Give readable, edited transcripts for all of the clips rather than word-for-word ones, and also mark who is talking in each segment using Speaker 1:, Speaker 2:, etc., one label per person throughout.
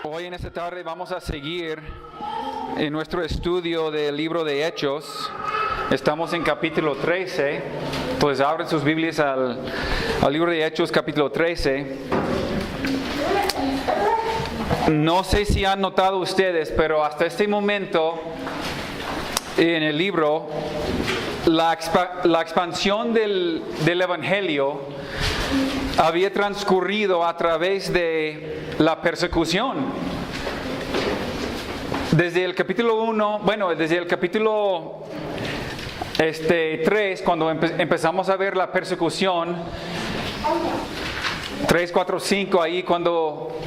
Speaker 1: Hoy en esta tarde vamos a seguir en nuestro estudio del libro de Hechos. Estamos en capítulo 13. Entonces abren sus Biblias al libro de Hechos, capítulo 13. No sé si han notado ustedes, pero hasta este momento en el libro, la expansión del Evangelio había transcurrido a través de la persecución. Desde el capítulo 1, desde el capítulo 3, cuando empezamos a ver la persecución, 3, 4, 5, ahí cuando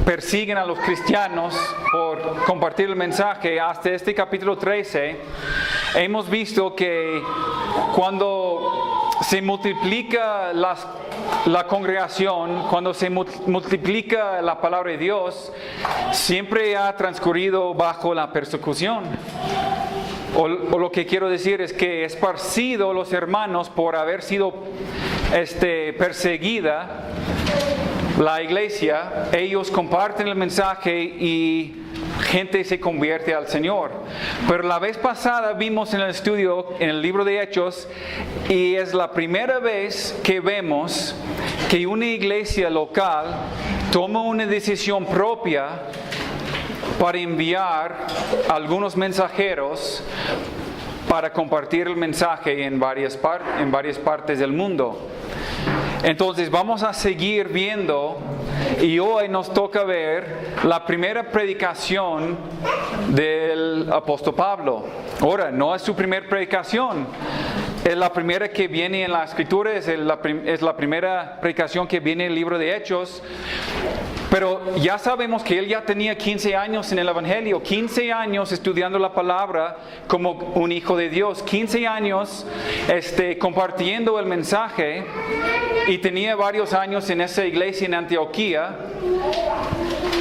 Speaker 1: persiguen a los cristianos por compartir el mensaje, hasta este capítulo 13, hemos visto que cuando se multiplica la congregación, cuando se multiplica la palabra de Dios, siempre ha transcurrido bajo la persecución. O lo que quiero decir es que esparcido los hermanos por haber sido perseguida la iglesia, ellos comparten el mensaje y gente se convierte al Señor. Pero la vez pasada vimos en el estudio, en el libro de Hechos, y es la primera vez que vemos que una iglesia local toma una decisión propia para enviar algunos mensajeros para compartir el mensaje en varias partes del mundo. Entonces vamos a seguir viendo, y hoy nos toca ver la primera predicación del apóstol Pablo. Ahora, no es su primera predicación, es la primera que viene en la Escritura, es la primera predicación que viene en el libro de Hechos. Pero ya sabemos que él ya tenía 15 años en el Evangelio, 15 años estudiando la palabra como un hijo de Dios, 15 años compartiendo el mensaje, y tenía varios años en esa iglesia en Antioquía.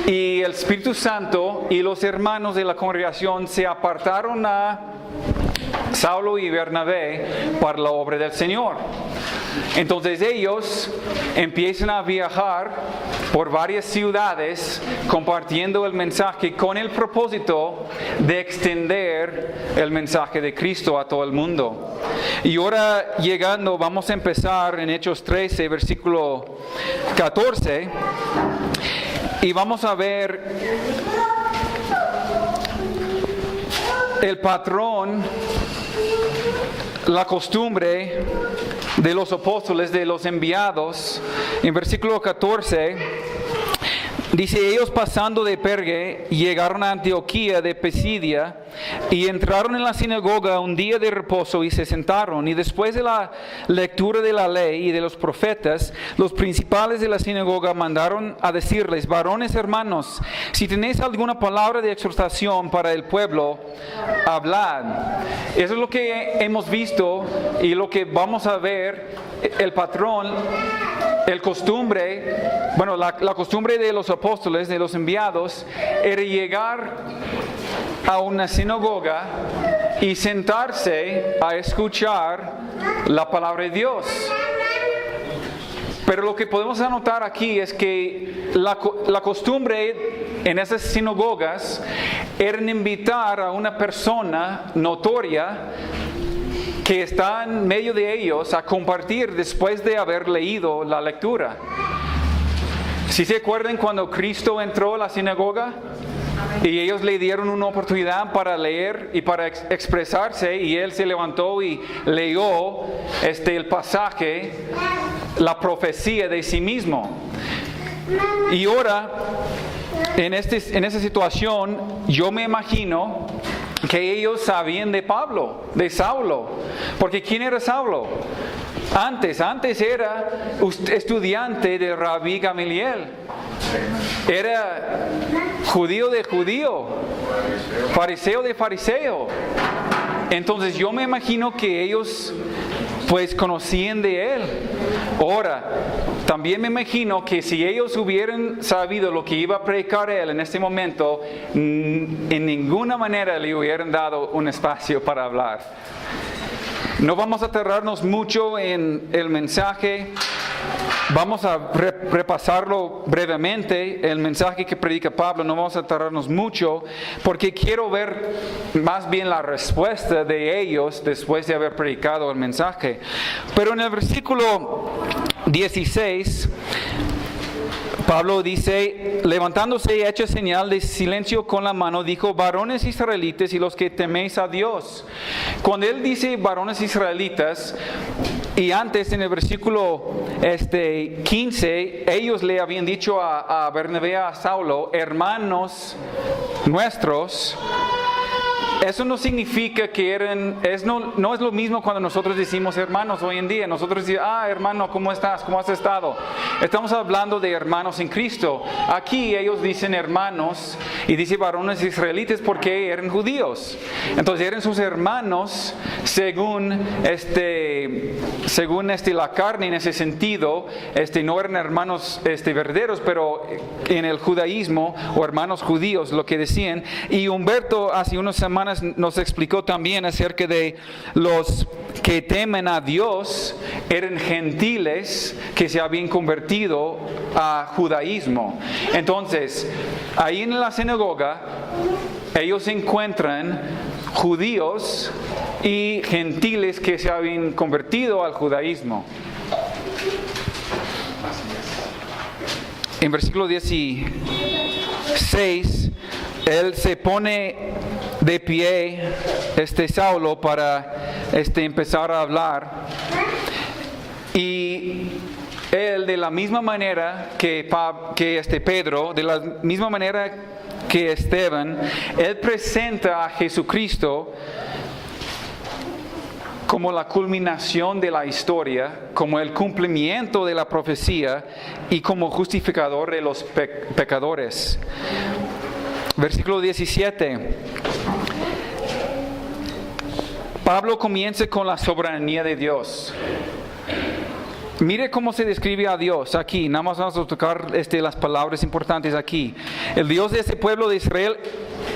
Speaker 1: Y el Espíritu Santo y los hermanos de la congregación se apartaron a Saulo y Bernabé para la obra del Señor. Entonces ellos empiezan a viajar por varias ciudades compartiendo el mensaje con el propósito de extender el mensaje de Cristo a todo el mundo. Y ahora llegando, vamos a empezar en Hechos 13, versículo 14, y vamos a ver el patrón, la costumbre de los apóstoles, de los enviados. En versículo 14 dice: ellos pasando de Perge llegaron a Antioquía de Pisidia y entraron en la sinagoga un día de reposo y se sentaron. Y después de la lectura de la ley y de los profetas, los principales de la sinagoga mandaron a decirles: varones hermanos, si tenéis alguna palabra de exhortación para el pueblo, hablad. Eso es lo que hemos visto y lo que vamos a ver, el patrón, la costumbre de los apóstoles, de los enviados, era llegar a una sinagoga y sentarse a escuchar la palabra de Dios. Pero lo que podemos anotar aquí es que la costumbre en esas sinagogas era invitar a una persona notoria que está en medio de ellos a compartir después de haber leído la lectura. ¿Sí se acuerdan cuando Cristo entró a la sinagoga? Y ellos le dieron una oportunidad para leer y para expresarse, y él se levantó y leyó el pasaje, la profecía de sí mismo. Y ahora, en esa situación, yo me imagino que ellos sabían de Pablo, de Saulo. Porque ¿quién era Saulo? Antes era estudiante de Rabí Gamaliel. Era judío de judío, fariseo de fariseo. Entonces yo me imagino que ellos conocían de él. Ahora, también me imagino que si ellos hubieran sabido lo que iba a predicar él en este momento, en ninguna manera le hubieran dado un espacio para hablar. No vamos a aterrarnos mucho en el mensaje. Vamos a repasarlo brevemente, el mensaje que predica Pablo, no vamos a tardarnos mucho, porque quiero ver más bien la respuesta de ellos después de haber predicado el mensaje. Pero en el versículo 16, Pablo dice, levantándose y hecho señal de silencio con la mano, dijo, varones israelitas y los que teméis a Dios. Cuando él dice varones israelitas, y antes en el versículo 15, ellos le habían dicho a Bernabé, a Saulo, hermanos nuestros. Eso no significa que no es lo mismo cuando nosotros decimos hermanos hoy en día. Nosotros decimos, hermano, ¿cómo estás? ¿Cómo has estado? Estamos hablando de hermanos en Cristo. Aquí ellos dicen hermanos y dice varones israelitas porque eran judíos. Entonces eran sus hermanos según la carne en ese sentido. No eran hermanos verdaderos, pero en el judaísmo o hermanos judíos lo que decían. Y Humberto hace unas semanas nos explicó también acerca de los que temen a Dios, eran gentiles que se habían convertido a judaísmo. Entonces, ahí en la sinagoga, ellos encuentran judíos y gentiles que se habían convertido al judaísmo. En versículo 16, él se pone de pie, Saulo, para empezar a hablar. Y él, de la misma manera que Pedro, de la misma manera que Esteban, él presenta a Jesucristo como la culminación de la historia, como el cumplimiento de la profecía y como justificador de los pecadores. Versículo 17. Pablo comienza con la soberanía de Dios. Mire cómo se describe a Dios aquí. Nada más vamos a tocar las palabras importantes aquí. El Dios de este pueblo de Israel,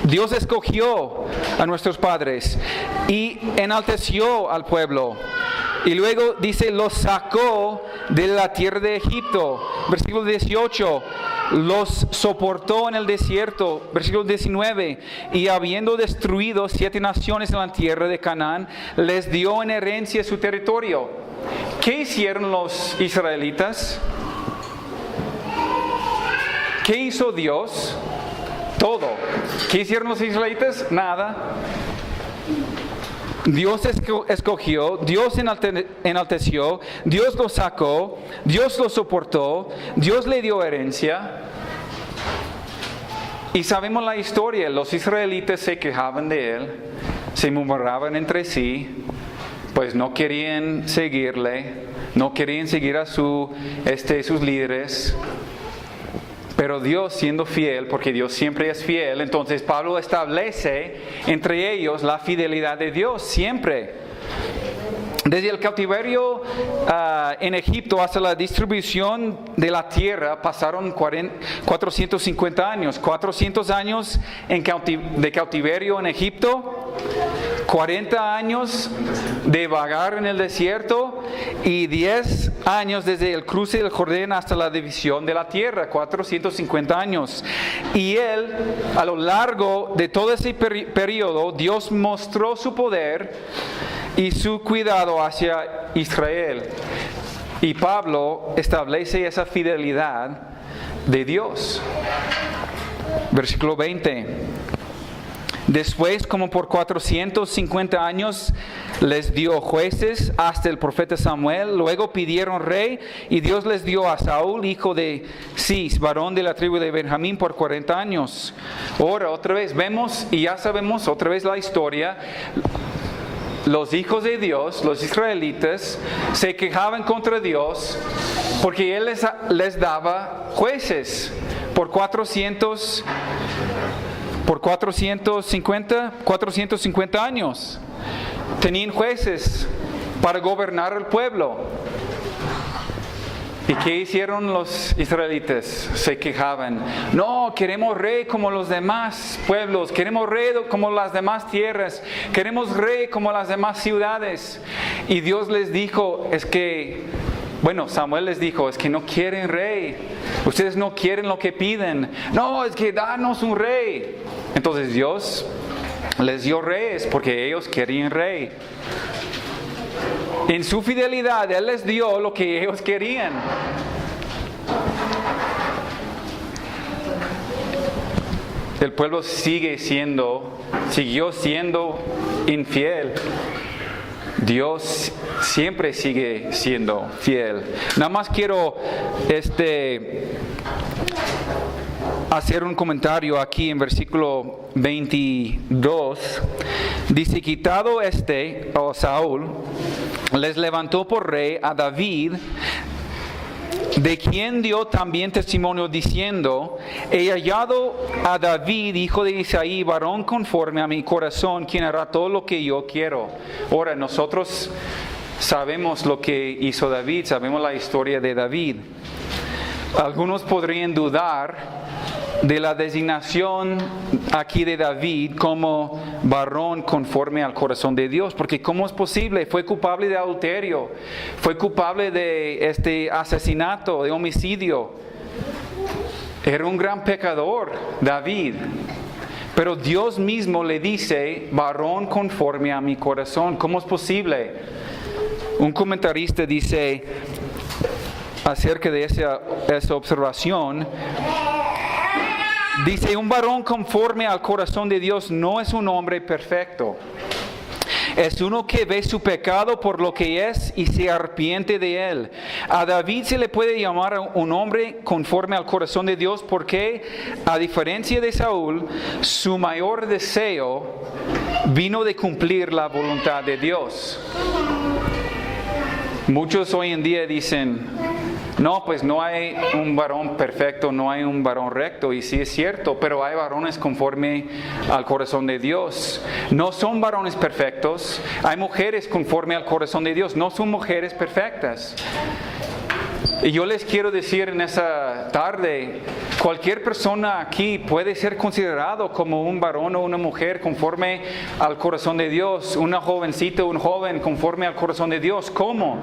Speaker 1: Dios escogió a nuestros padres y enalteció al pueblo. Y luego dice, los sacó de la tierra de Egipto. Versículo 18. Los soportó en el desierto. Versículo 19. Y habiendo destruido 7 naciones en la tierra de Canaán, les dio en herencia su territorio. ¿Qué hicieron los israelitas? ¿Qué hizo Dios? Todo. ¿Qué hicieron los israelitas? Nada. Dios escogió, Dios enalteció, Dios lo sacó, Dios lo soportó, Dios le dio herencia. Y sabemos la historia, los israelitas se quejaban de él, se murmuraban entre sí, pues no querían seguirle, no querían seguir a sus líderes. Pero Dios, siendo fiel, porque Dios siempre es fiel, entonces Pablo establece entre ellos la fidelidad de Dios siempre. Desde el cautiverio en Egipto hasta la distribución de la tierra pasaron 450 años. 400 años de cautiverio en Egipto, 40 años de vagar en el desierto y 10 años desde el cruce del Jordán hasta la división de la tierra, 450 años. Y él, a lo largo de todo ese periodo, Dios mostró su poder y su cuidado hacia Israel. Y Pablo establece esa fidelidad de Dios. Versículo 20. Después, como por 450 años, les dio jueces hasta el profeta Samuel. Luego pidieron rey y Dios les dio a Saúl, hijo de Cis, varón de la tribu de Benjamín, por 40 años. Ahora, otra vez vemos y ya sabemos otra vez la historia. Los hijos de Dios, los israelitas, se quejaban contra Dios porque Él les daba jueces por 450 años. Tenían jueces para gobernar el pueblo. ¿Y qué hicieron los israelitas? Se quejaban. No, queremos rey como los demás pueblos. Queremos rey como las demás tierras. Queremos rey como las demás ciudades. Y Dios les dijo, es que Bueno, Samuel les dijo, es que no quieren rey. Ustedes no quieren lo que piden. No, es que danos un rey. Entonces Dios les dio reyes porque ellos querían rey. En su fidelidad, Él les dio lo que ellos querían. El pueblo siguió siendo infiel. Dios siempre sigue siendo fiel. Nada más quiero hacer un comentario aquí en versículo 22. Dice, quitado Saúl, les levantó por rey a David, de quien dio también testimonio diciendo, he hallado a David, hijo de Isaí, varón conforme a mi corazón, quien hará todo lo que yo quiero. Ahora, nosotros sabemos lo que hizo David, sabemos la historia de David. Algunos podrían dudar de la designación aquí de David como varón conforme al corazón de Dios, porque ¿cómo es posible? Fue culpable de adulterio, fue culpable de asesinato, de homicidio. Era un gran pecador, David. Pero Dios mismo le dice, varón conforme a mi corazón. ¿Cómo es posible? Un comentarista dice acerca de esa observación, dice, un varón conforme al corazón de Dios no es un hombre perfecto. Es uno que ve su pecado por lo que es y se arrepiente de él. A David se le puede llamar un hombre conforme al corazón de Dios porque, a diferencia de Saúl, su mayor deseo vino de cumplir la voluntad de Dios. Muchos hoy en día dicen, no, pues no hay un varón perfecto, no hay un varón recto, y sí es cierto, pero hay varones conforme al corazón de Dios. No son varones perfectos, hay mujeres conforme al corazón de Dios, no son mujeres perfectas. Y yo les quiero decir en esa tarde, cualquier persona aquí puede ser considerado como un varón o una mujer conforme al corazón de Dios, una jovencita o un joven conforme al corazón de Dios. ¿Cómo?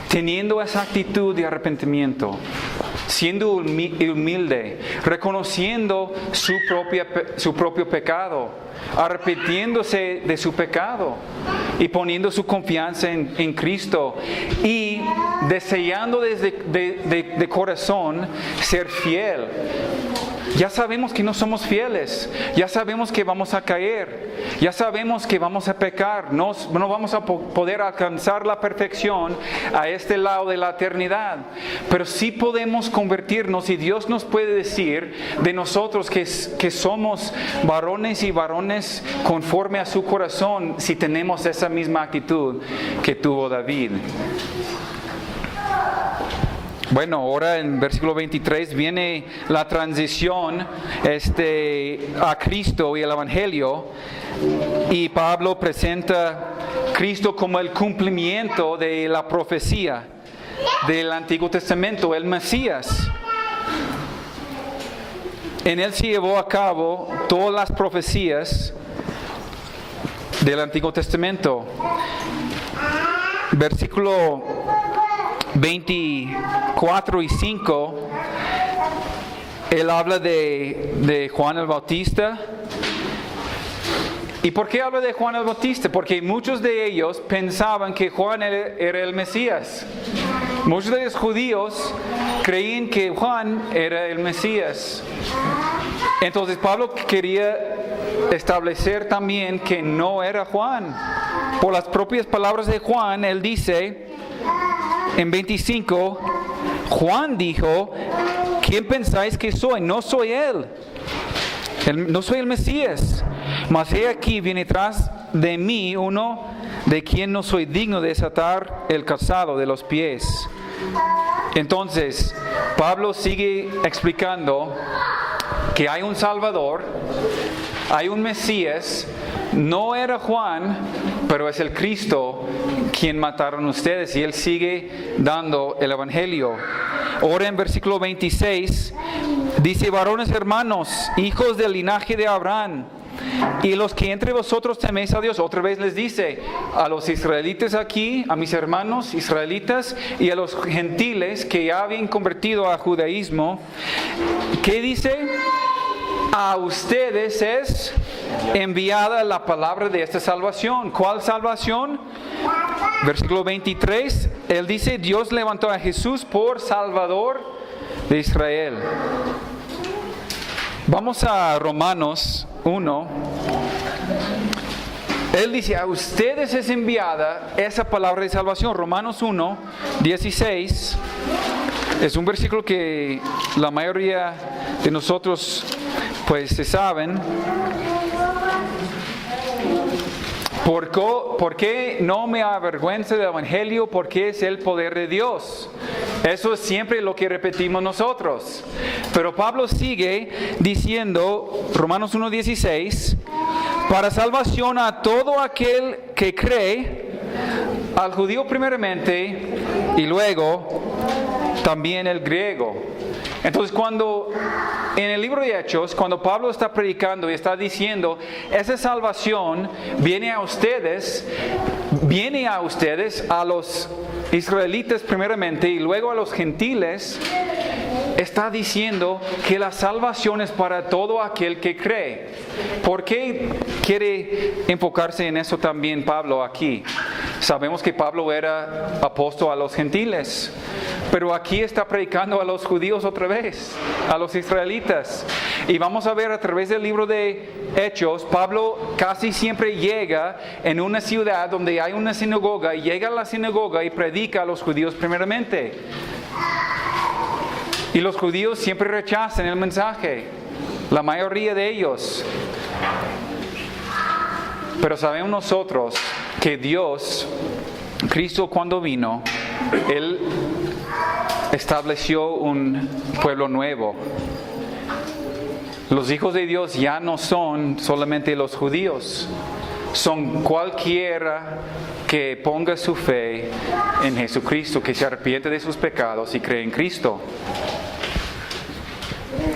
Speaker 1: Teniendo esa actitud de arrepentimiento, siendo humilde, reconociendo su propio pecado, arrepintiéndose de su pecado y poniendo su confianza en Cristo y deseando de corazón ser fiel. Ya sabemos que no somos fieles, ya sabemos que vamos a caer, ya sabemos que vamos a pecar, no vamos a poder alcanzar la perfección a este lado de la eternidad, pero sí podemos convertirnos y Dios nos puede decir de nosotros que somos varones y varones conforme a su corazón si tenemos esa misma actitud que tuvo David. Bueno, ahora en versículo 23 viene la transición a Cristo y el Evangelio, y Pablo presenta a Cristo como el cumplimiento de la profecía del Antiguo Testamento, el Mesías. En él se llevó a cabo todas las profecías del Antiguo Testamento. Versículo 24 y 5, él habla de Juan el Bautista. ¿Y por qué habla de Juan el Bautista? Porque muchos de ellos pensaban que Juan era el Mesías. Muchos de los judíos creían que Juan era el Mesías. Entonces Pablo quería establecer también que no era Juan. Por las propias palabras de Juan, él dice en 25, Juan dijo, ¿quién pensáis que soy? No soy él. No soy el Mesías. Mas he aquí viene tras de mí uno de quien no soy digno de desatar el calzado de los pies. Entonces, Pablo sigue explicando que hay un Salvador, hay un Mesías. No era Juan, pero es el Cristo quien mataron ustedes, y él sigue dando el Evangelio. Ahora en versículo 26 dice, varones hermanos, hijos del linaje de Abraham y los que entre vosotros teméis a Dios. Otra vez les dice a los israelitas aquí, a mis hermanos israelitas y a los gentiles que ya habían convertido a judaísmo. ¿Qué dice? A ustedes es enviada la palabra de esta salvación. ¿Cuál salvación? Versículo 23, él dice, Dios levantó a Jesús por Salvador de Israel. Vamos a Romanos 1. Él dice, a ustedes es enviada esa palabra de salvación. Romanos 1, 16. Es un versículo que la mayoría de nosotros pues se saben. ¿Por qué no me avergüenza del Evangelio? Porque es el poder de Dios. Eso es siempre lo que repetimos nosotros. Pero Pablo sigue diciendo, Romanos 1:16, para salvación a todo aquel que cree, al judío primeramente y luego también el griego. Entonces cuando en el libro de Hechos, cuando Pablo está predicando y está diciendo, esa salvación viene a ustedes, a los israelitas primeramente y luego a los gentiles, está diciendo que la salvación es para todo aquel que cree. ¿Por qué quiere enfocarse en eso también Pablo aquí? Sabemos que Pablo era apóstol a los gentiles, pero aquí está predicando a los judíos otra vez, a los israelitas. Y vamos a ver a través del libro de Hechos, Pablo casi siempre llega en una ciudad donde hay una sinagoga, y llega a la sinagoga y predica a los judíos primeramente. Y los judíos siempre rechazan el mensaje, la mayoría de ellos. Pero sabemos nosotros que Dios, Cristo cuando vino, Él estableció un pueblo nuevo. Los hijos de Dios ya no son solamente los judíos, son cualquiera que ponga su fe en Jesucristo, que se arrepiente de sus pecados y cree en Cristo.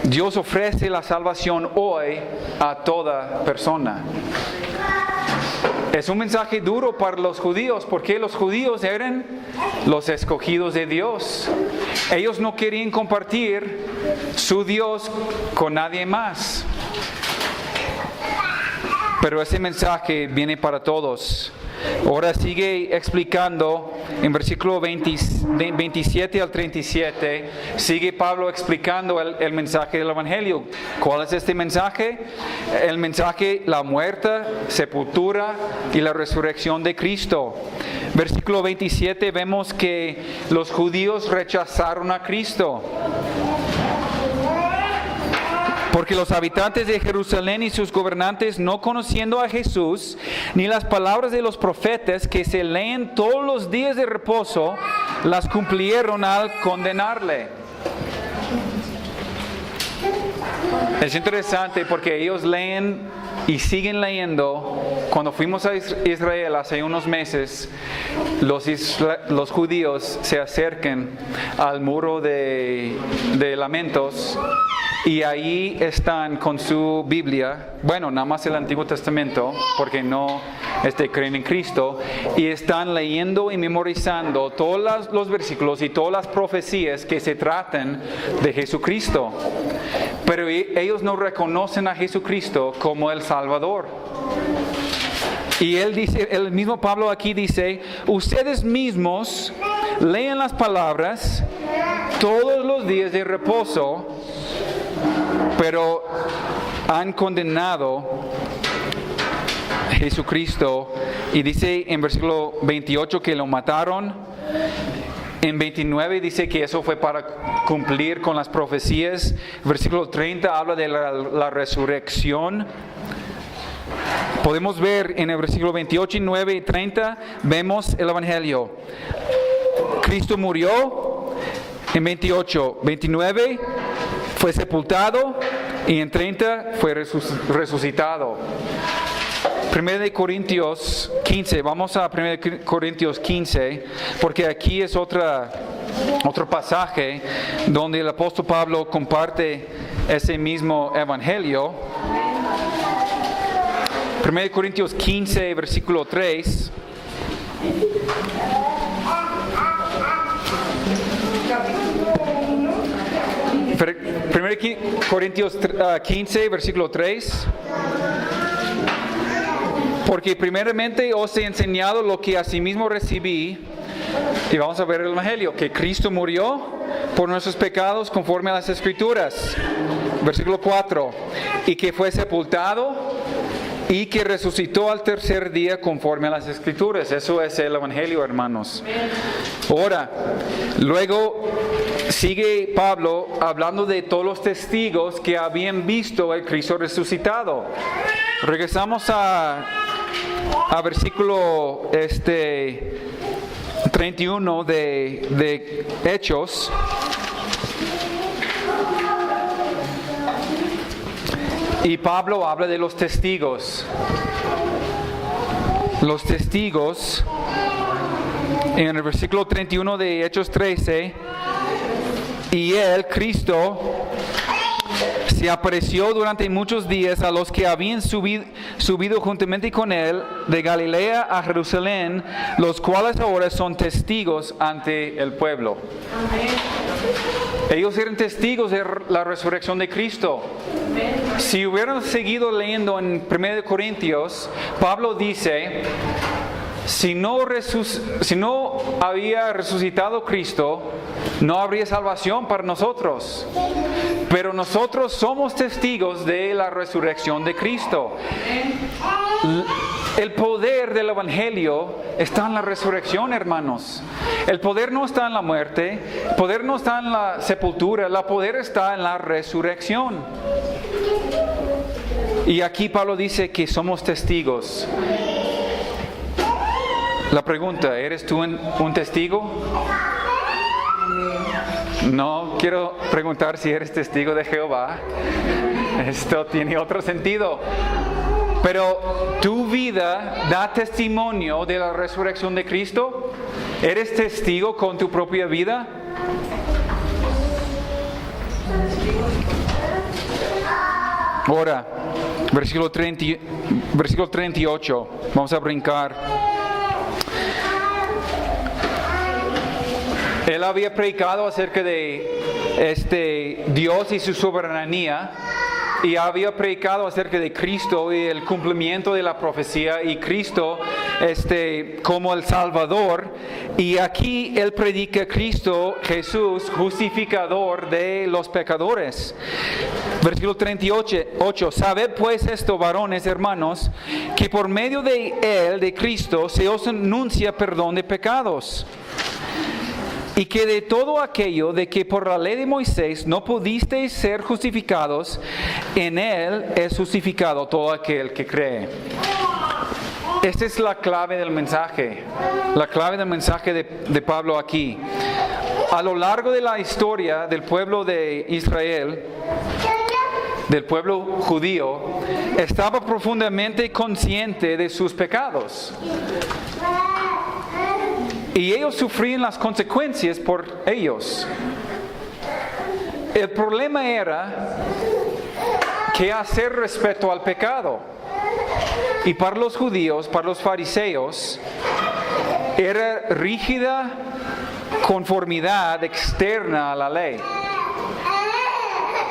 Speaker 1: Dios ofrece la salvación hoy a toda persona. Es un mensaje duro para los judíos, porque los judíos eran los escogidos de Dios. Ellos no querían compartir su Dios con nadie más. Pero ese mensaje viene para todos. Ahora sigue explicando en versículo 27 al 37, sigue Pablo explicando el mensaje del Evangelio. ¿Cuál es este mensaje? El mensaje, la muerte, sepultura y la resurrección de Cristo. Versículo 27 vemos que los judíos rechazaron a Cristo. Porque los habitantes de Jerusalén y sus gobernantes, no conociendo a Jesús, ni las palabras de los profetas que se leen todos los días de reposo, las cumplieron al condenarle. Es interesante porque ellos leen y siguen leyendo. Cuando fuimos a Israel hace unos meses, los judíos se acercan al muro de lamentos. Y ahí están con su Biblia, bueno, nada más el Antiguo Testamento, porque no creen en Cristo, y están leyendo y memorizando todos los versículos y todas las profecías que se tratan de Jesucristo. Pero ellos no reconocen a Jesucristo como el Salvador. Y él dice, el mismo Pablo aquí dice, ustedes mismos leen las palabras todos los días de reposo, pero han condenado a Jesucristo. Y dice en versículo 28 que lo mataron. En 29 dice que eso fue para cumplir con las profecías. Versículo 30 habla de la resurrección. Podemos ver en el versículo 28, 9 y 30, vemos el Evangelio. Cristo murió en 28, 29 fue sepultado y en 30 fue resucitado. 1 Corintios 15, vamos a 1 Corintios 15, porque aquí es otro pasaje donde el apóstol Pablo comparte ese mismo evangelio. 1 Corintios 15, versículo 3. 1 Corintios 15, versículo 3. Porque primeramente os he enseñado lo que asimismo recibí, y vamos a ver el Evangelio, que Cristo murió por nuestros pecados conforme a las Escrituras. Versículo 4. Y que fue sepultado y que resucitó al tercer día conforme a las Escrituras. Eso es el Evangelio, hermanos. Ahora, luego sigue Pablo hablando de todos los testigos que habían visto al Cristo resucitado. Regresamos a versículo 31 de Hechos. Y Pablo habla de los testigos. Los testigos, en el versículo 31 de Hechos 13, y él, Cristo, se apareció durante muchos días a los que habían subido juntamente con él de Galilea a Jerusalén, los cuales ahora son testigos ante el pueblo. Ellos eran testigos de la resurrección de Cristo. Si hubieran seguido leyendo en 1 Corintios, Pablo dice, si no había resucitado Cristo, no habría salvación para nosotros. Pero nosotros somos testigos de la resurrección de Cristo. El poder del Evangelio está en la resurrección, hermanos. El poder no está en la muerte, el poder no está en la sepultura, el poder está en la resurrección. Y aquí Pablo dice que somos testigos. La pregunta, ¿eres tú un testigo? No quiero preguntar si eres testigo de Jehová. Esto tiene otro sentido. Pero ¿tu vida da testimonio de la resurrección de Cristo? ¿Eres testigo con tu propia vida? Ahora, versículo 38. Vamos a brincar. Él había predicado acerca de Dios y su soberanía, y había predicado acerca de Cristo y el cumplimiento de la profecía, y Cristo como el Salvador. Y aquí él predica a Cristo Jesús, justificador de los pecadores. Versículo 38. Sabed pues esto, varones, hermanos, que por medio de él, de Cristo, se os anuncia perdón de pecados. Y que de todo aquello de que por la ley de Moisés no pudisteis ser justificados, en él es justificado todo aquel que cree. Esta es la clave del mensaje. La clave del mensaje de Pablo aquí. A lo largo de la historia del pueblo de Israel, del pueblo judío, estaba profundamente consciente de sus pecados. Y ellos sufrían las consecuencias por ellos. El problema era qué hacer respecto al pecado. Y para los judíos, para los fariseos, era rígida conformidad externa a la ley.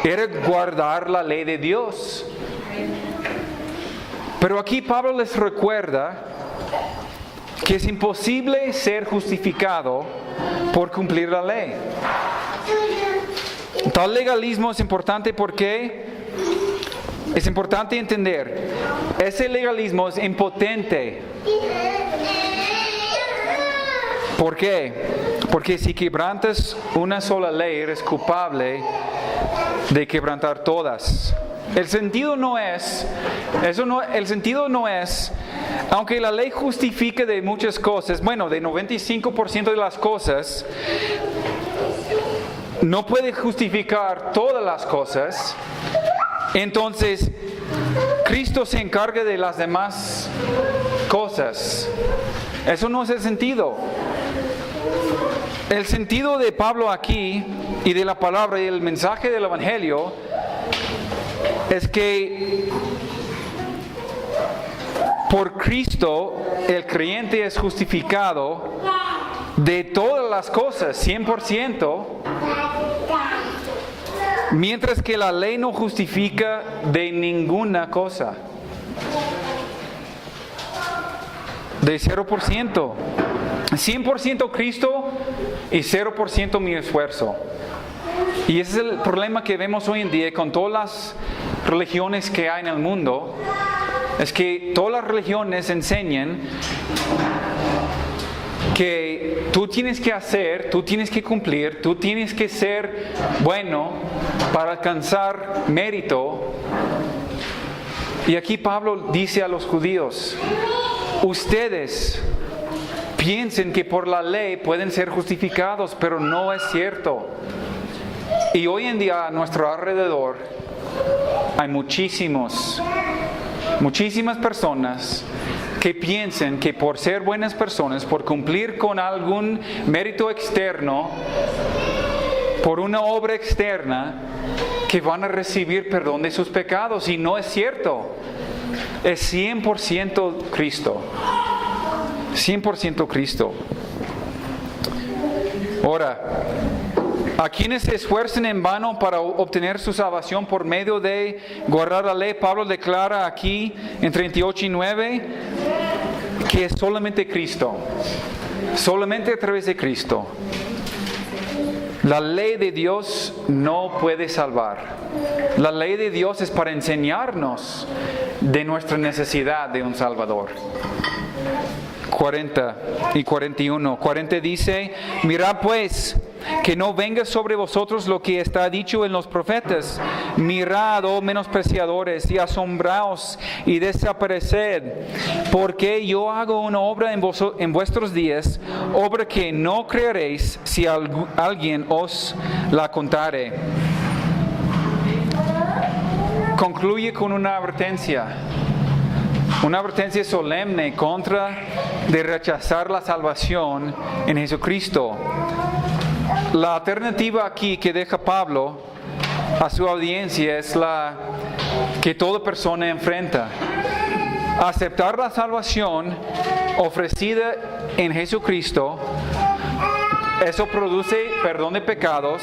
Speaker 1: Era guardar la ley de Dios. Pero aquí Pablo les recuerda que es imposible ser justificado por cumplir la ley. Tal legalismo es importante porque es importante entender, ese legalismo es impotente. ¿Por qué? Porque si quebrantas una sola ley, eres culpable de quebrantar todas. El sentido no es, aunque la ley justifique de muchas cosas, bueno, de 95% de las cosas, no puede justificar todas las cosas. Entonces, Cristo se encarga de las demás cosas. Eso no es el sentido. El sentido de Pablo aquí y de la palabra y el mensaje del Evangelio es que por Cristo el creyente es justificado de todas las cosas, 100%, mientras que la ley no justifica de ninguna cosa. De 0%. 100% Cristo y 0% mi esfuerzo. Y ese es el problema que vemos hoy en día con todas las religiones que hay en el mundo. Es que todas las religiones enseñan que tú tienes que hacer, tú tienes que cumplir, tú tienes que ser bueno para alcanzar mérito. Y aquí Pablo dice a los judíos, ustedes piensen que por la ley pueden ser justificados, pero no es cierto. Y hoy en día a nuestro alrededor hay muchísimas personas que piensan que por ser buenas personas, por cumplir con algún mérito externo, por una obra externa, que van a recibir perdón de sus pecados. Y no es cierto. Es 100% Cristo. 100% Cristo. Ahora, a quienes se esfuercen en vano para obtener su salvación por medio de guardar la ley, Pablo declara aquí en 38 y 9 que es solamente Cristo. Solamente a través de Cristo. La ley de Dios no puede salvar. La ley de Dios es para enseñarnos de nuestra necesidad de un Salvador. 40 y 41. 40 dice, mirad pues, que no venga sobre vosotros lo que está dicho en los profetas. Mirad, oh menospreciadores, y asombraos y desapareced, porque yo hago una obra en vuestros días, obra que no creeréis si alguien os la contare. Concluye con una advertencia solemne contra de rechazar la salvación en Jesucristo. La alternativa aquí que deja Pablo a su audiencia es la que toda persona enfrenta. Aceptar la salvación ofrecida en Jesucristo, eso produce perdón de pecados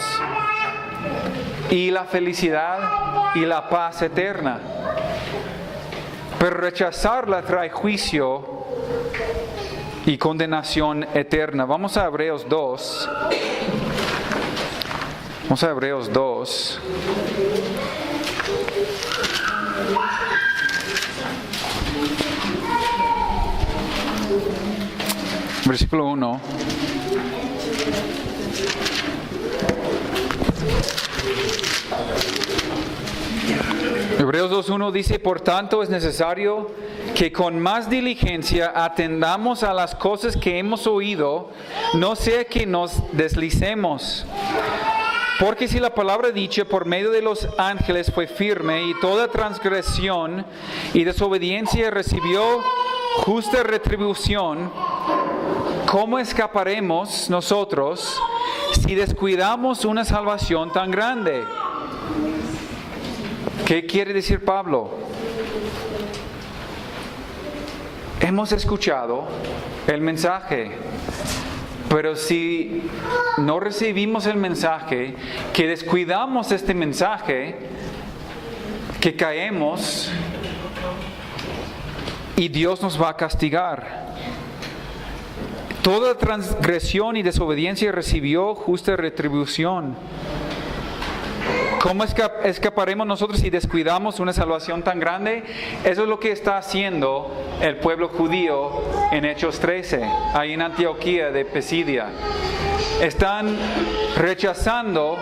Speaker 1: y la felicidad y la paz eterna. Pero rechazarla trae juicio y condenación eterna. Vamos a Hebreos 2. Vamos a Hebreos 2. Versículo 1. Hebreos 2.1 dice, por tanto es necesario que con más diligencia atendamos a las cosas que hemos oído, no sea que nos deslicemos. Porque si la palabra dicha por medio de los ángeles fue firme y toda transgresión y desobediencia recibió justa retribución, ¿cómo escaparemos nosotros si descuidamos una salvación tan grande? ¿Qué quiere decir Pablo? Hemos escuchado el mensaje, pero si no recibimos el mensaje, que descuidamos este mensaje, que caemos y Dios nos va a castigar. Toda transgresión y desobediencia recibió justa retribución. ¿Cómo escaparemos nosotros si descuidamos una salvación tan grande? Eso es lo que está haciendo el pueblo judío en Hechos 13, ahí en Antioquía de Pisidia. Están rechazando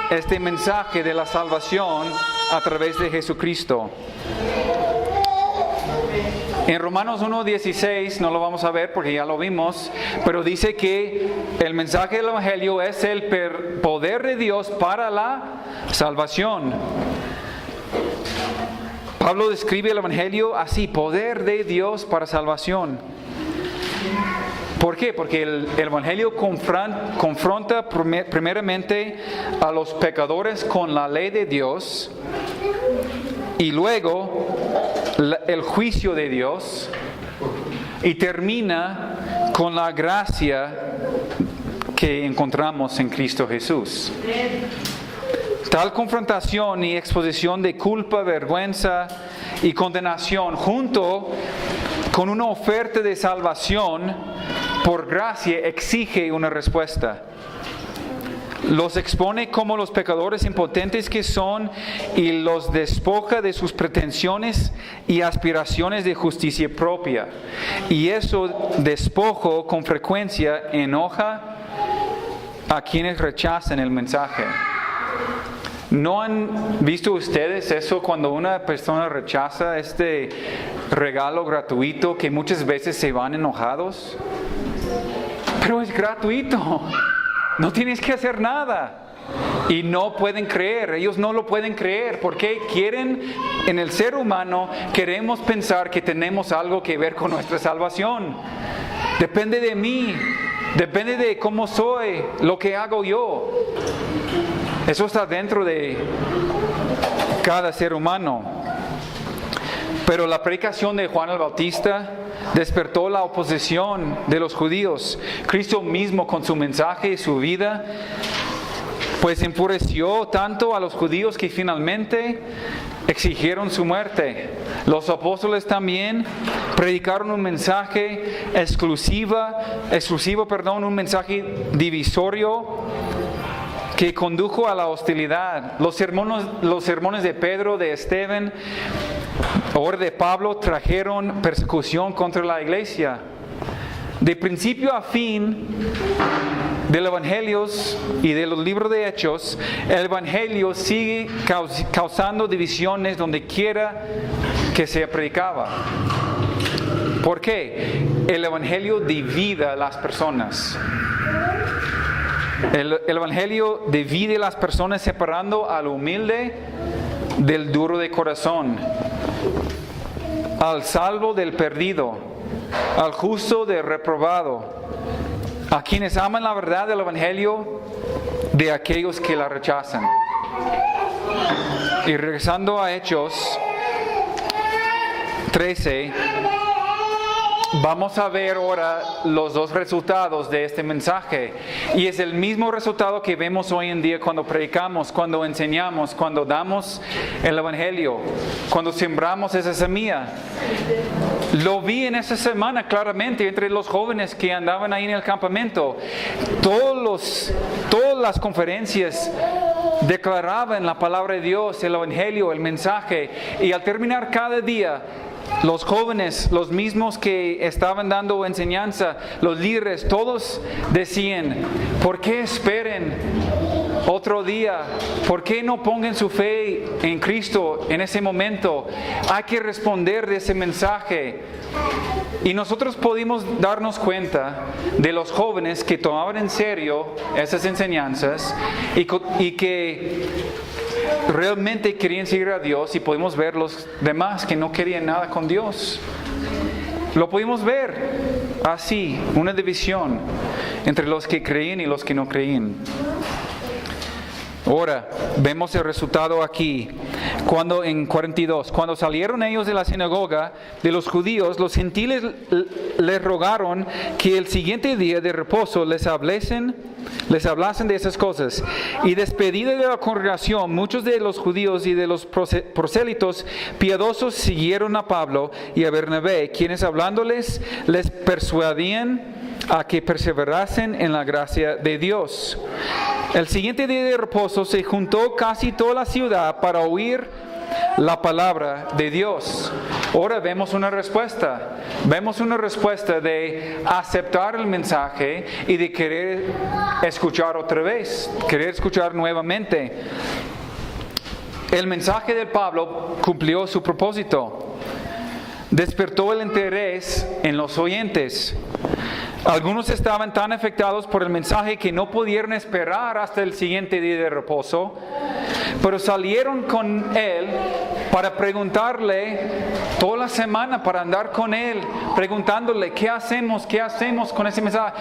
Speaker 1: este mensaje de la salvación a través de Jesucristo. En Romanos 1.16, no lo vamos a ver porque ya lo vimos, pero dice que el mensaje del Evangelio es el poder de Dios para la salvación. Pablo describe el Evangelio así, poder de Dios para salvación. ¿Por qué? Porque el Evangelio confronta primeramente a los pecadores con la ley de Dios y luego el juicio de Dios y termina con la gracia que encontramos en Cristo Jesús. Tal confrontación y exposición de culpa, vergüenza y condenación, junto con una oferta de salvación por gracia, exige una respuesta. Los expone como los pecadores impotentes que son y los despoja de sus pretensiones y aspiraciones de justicia propia. Y eso despojo con frecuencia enoja a quienes rechazan el mensaje. ¿No han visto ustedes eso cuando una persona rechaza este regalo gratuito que muchas veces se van enojados? Pero es gratuito. No tienes que hacer nada. Y no pueden creer, ellos no lo pueden creer, porque quieren, en el ser humano, queremos pensar que tenemos algo que ver con nuestra salvación. Depende de mí, depende de cómo soy, lo que hago yo. Eso está dentro de cada ser humano. Pero la predicación de Juan el Bautista despertó la oposición de los judíos. Cristo mismo, con su mensaje y su vida, pues enfureció tanto a los judíos que finalmente exigieron su muerte. Los apóstoles también predicaron un mensaje un mensaje divisorio que condujo a la hostilidad. Los sermones de Pedro, de Esteban, ahora de Pablo, trajeron persecución contra la iglesia. De principio a fin del Evangelio y de los libros de Hechos, el Evangelio sigue causando divisiones donde quiera que se predicaba. ¿Por qué? El Evangelio divide a las personas. El Evangelio divide a las personas, separando al humilde del duro de corazón, al salvo del perdido, al justo del reprobado, a quienes aman la verdad del Evangelio de aquellos que la rechazan. Y regresando a Hechos 13, vamos a ver ahora los dos resultados de este mensaje. Y es el mismo resultado que vemos hoy en día cuando predicamos, cuando enseñamos, cuando damos el Evangelio, cuando sembramos esa semilla. Lo vi en esa semana claramente entre los jóvenes que andaban ahí en el campamento. Todas las conferencias declaraban la palabra de Dios, el Evangelio, el mensaje. Y al terminar cada día, los jóvenes, los mismos que estaban dando enseñanza, los líderes, todos decían: ¿por qué esperen otro día? ¿Por qué no pongan su fe en Cristo en ese momento? Hay que responder de ese mensaje. Y nosotros pudimos darnos cuenta de los jóvenes que tomaban en serio esas enseñanzas y que realmente querían seguir a Dios, y pudimos ver los demás que no querían nada con Dios. Lo pudimos ver así, una división entre los que creían y los que no creían. Ahora, vemos el resultado aquí. Cuando en 42, cuando salieron ellos de la sinagoga de los judíos, los gentiles les rogaron que el siguiente día de reposo les hablasen de esas cosas. Y despedida de la congregación, muchos de los judíos y de los prosélitos piadosos siguieron a Pablo y a Bernabé, quienes hablándoles les persuadían a que perseverasen en la gracia de Dios. El siguiente día de reposo se juntó casi toda la ciudad para oír la palabra de Dios. Ahora vemos una respuesta. Vemos una respuesta de aceptar el mensaje y de querer escuchar otra vez, querer escuchar nuevamente. El mensaje de Pablo cumplió su propósito. Despertó el interés en los oyentes. Algunos estaban tan afectados por el mensaje que no pudieron esperar hasta el siguiente día de reposo, pero salieron con él para preguntarle toda la semana, para andar con él, preguntándole: ¿qué hacemos con ese mensaje?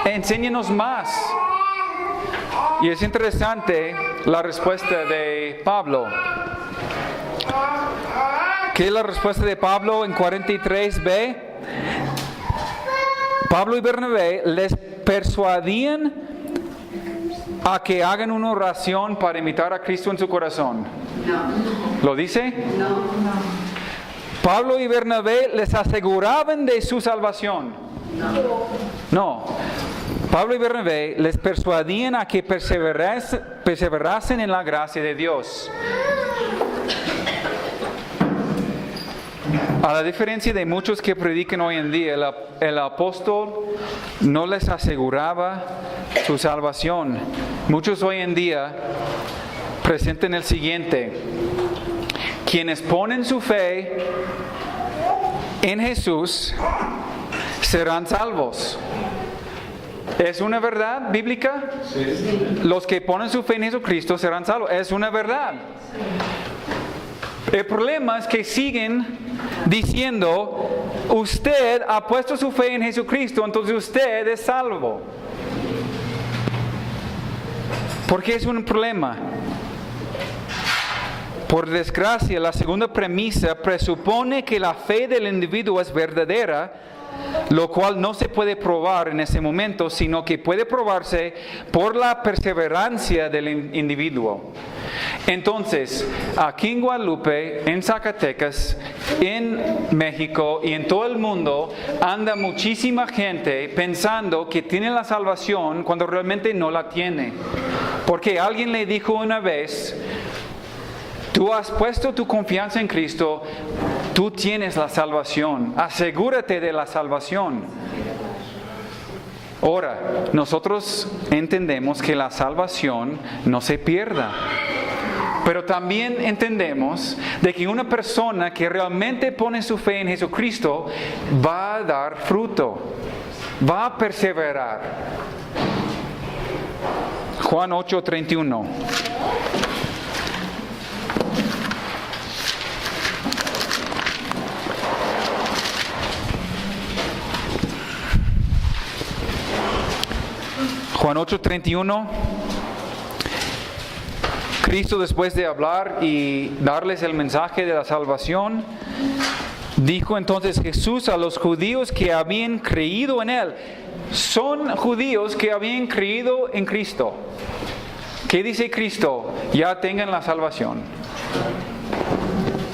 Speaker 1: Enséñenos más. Y es interesante la respuesta de Pablo. ¿Qué es la respuesta de Pablo en 43b? Pablo y Bernabé les persuadían a que hagan una oración para imitar a Cristo en su corazón.
Speaker 2: No.
Speaker 1: ¿Lo dice?
Speaker 2: No.
Speaker 1: Pablo y Bernabé les aseguraban de su salvación. No. Pablo y Bernabé les persuadían a que perseverasen en la gracia de Dios. A la diferencia de muchos que predican hoy en día, el apóstol no les aseguraba su salvación. Muchos hoy en día presentan el siguiente: quienes ponen su fe en Jesús serán salvos. ¿Es una verdad bíblica? Sí. Los que ponen su fe en Jesucristo serán salvos. Es una verdad. El problema es que siguen diciendo, usted ha puesto su fe en Jesucristo, entonces usted es salvo. ¿Por qué es un problema? Por desgracia, la segunda premisa presupone que la fe del individuo es verdadera, lo cual no se puede probar en ese momento, sino que puede probarse por la perseverancia del individuo. Entonces, aquí en Guadalupe, en Zacatecas, en México y en todo el mundo, anda muchísima gente pensando que tiene la salvación cuando realmente no la tiene. Porque alguien le dijo una vez, tú has puesto tu confianza en Cristo, tú tienes la salvación, asegúrate de la salvación. Ahora, nosotros entendemos que la salvación no se pierda. Pero también entendemos de que una persona que realmente pone su fe en Jesucristo va a dar fruto, va a perseverar. Juan 8:31. Juan 8:31. Cristo, después de hablar y darles el mensaje de la salvación, dijo entonces Jesús a los judíos que habían creído en Él. Son judíos que habían creído en Cristo. ¿Qué dice Cristo? Ya tengan la salvación.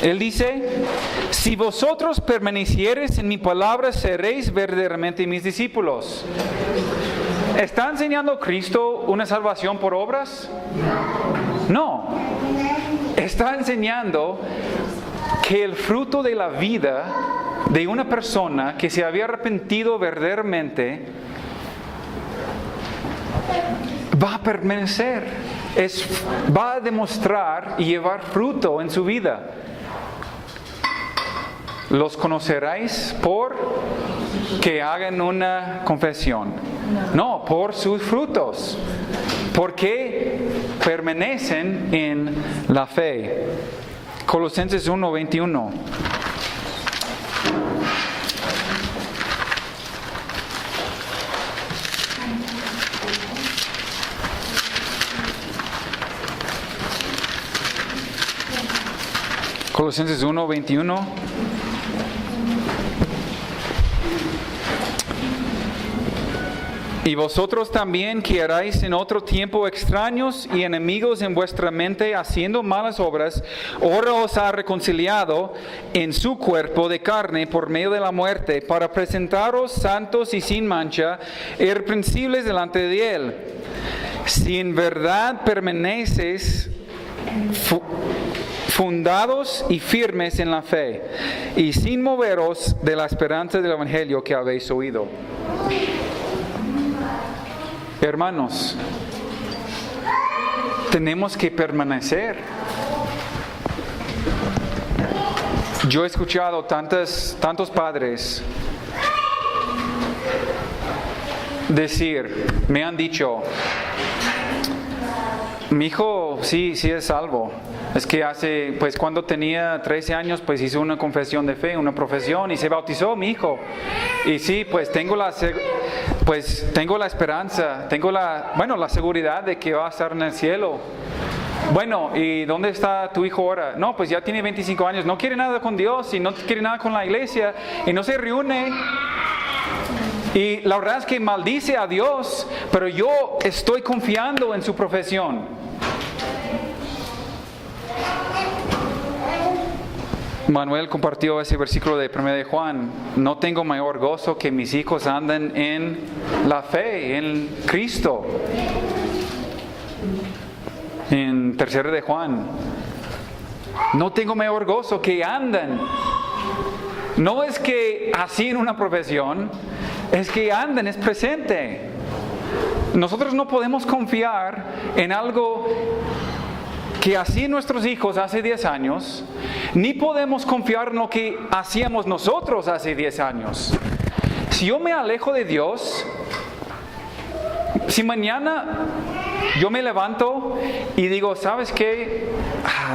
Speaker 1: Él dice, si vosotros permaneciereis en mi palabra, seréis verdaderamente mis discípulos. ¿Está enseñando Cristo una salvación por obras? No. Está enseñando que el fruto de la vida de una persona que se había arrepentido verdaderamente va a permanecer, va a demostrar y llevar fruto en su vida. Los conoceráis por que hagan una confesión. No, por sus frutos. Porque permanecen en la fe. Colosenses 1:21. Colosenses 1:21. Y vosotros también, que erais en otro tiempo extraños y enemigos en vuestra mente, haciendo malas obras, ahora os ha reconciliado en su cuerpo de carne por medio de la muerte, para presentaros santos y sin mancha, irreprensibles delante de Él. Si en verdad permaneces fundados y firmes en la fe, y sin moveros de la esperanza del Evangelio que habéis oído. Hermanos, tenemos que permanecer. Yo he escuchado tantos padres decir, me han dicho, mi hijo sí es salvo. Es que cuando tenía 13 años, pues hizo una confesión de fe, una profesión, y se bautizó mi hijo. Y sí, pues tengo la esperanza, tengo la seguridad de que va a estar en el cielo. Bueno, ¿y dónde está tu hijo ahora? No, pues ya tiene 25 años, no quiere nada con Dios y no quiere nada con la iglesia y no se reúne. Y la verdad es que maldice a Dios, pero yo estoy confiando en su profesión. Manuel compartió ese versículo de 1 de Juan. No tengo mayor gozo que mis hijos anden en la fe, en Cristo. En 3 de Juan. No tengo mayor gozo que andan. No es que así en una profesión, es que andan, es presente. Nosotros no podemos confiar en algo que hacían nuestros hijos hace 10 años, ni podemos confiar en lo que hacíamos nosotros hace 10 años. Si yo me alejo de Dios, si mañana yo me levanto y digo, ¿sabes qué?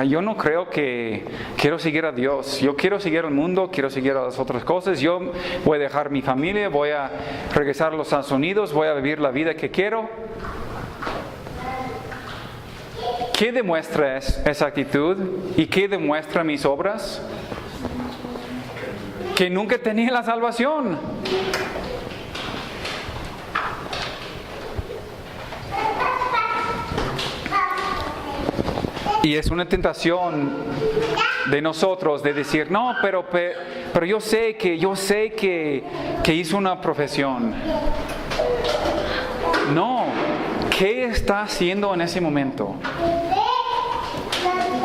Speaker 1: Yo no creo que quiero seguir a Dios. Yo quiero seguir al mundo, quiero seguir a las otras cosas. Yo voy a dejar mi familia, voy a regresar a los Estados Unidos, voy a vivir la vida que quiero. ¿Qué demuestra esa actitud? ¿Y qué demuestra mis obras? Que nunca tenía la salvación. Y es una tentación de nosotros de decir, no, pero yo sé que hizo una profesión. No, ¿qué está haciendo en ese momento?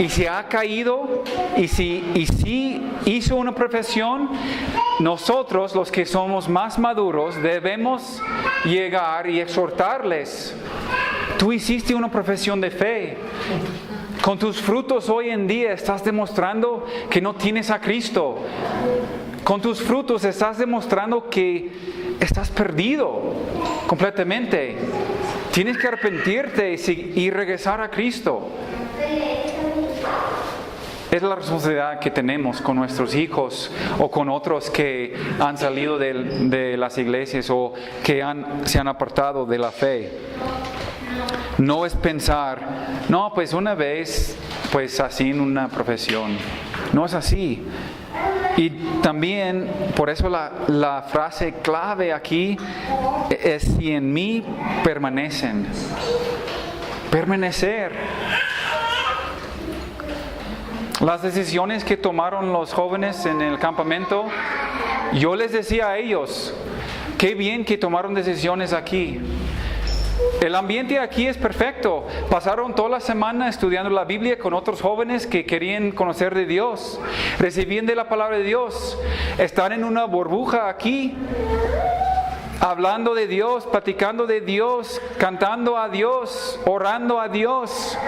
Speaker 1: Y si ha caído, y si hizo una profesión, nosotros, los que somos más maduros, debemos llegar y exhortarles. Tú hiciste una profesión de fe. Con tus frutos hoy en día estás demostrando que no tienes a Cristo. Con tus frutos estás demostrando que estás perdido completamente. Tienes que arrepentirte y regresar a Cristo. Es la responsabilidad que tenemos con nuestros hijos o con otros que han salido de las iglesias o que se han apartado de la fe. No es pensar, no, pues una vez, pues así en una profesión. No es así. Y también, por eso la frase clave aquí es si en mí permanecen. Permanecer. Las decisiones que tomaron los jóvenes en el campamento, yo les decía a ellos, qué bien que tomaron decisiones aquí. El ambiente aquí es perfecto. Pasaron toda la semana estudiando la Biblia con otros jóvenes que querían conocer de Dios. Recibían de la palabra de Dios. Están en una burbuja aquí, hablando de Dios, platicando de Dios, cantando a Dios, orando a Dios.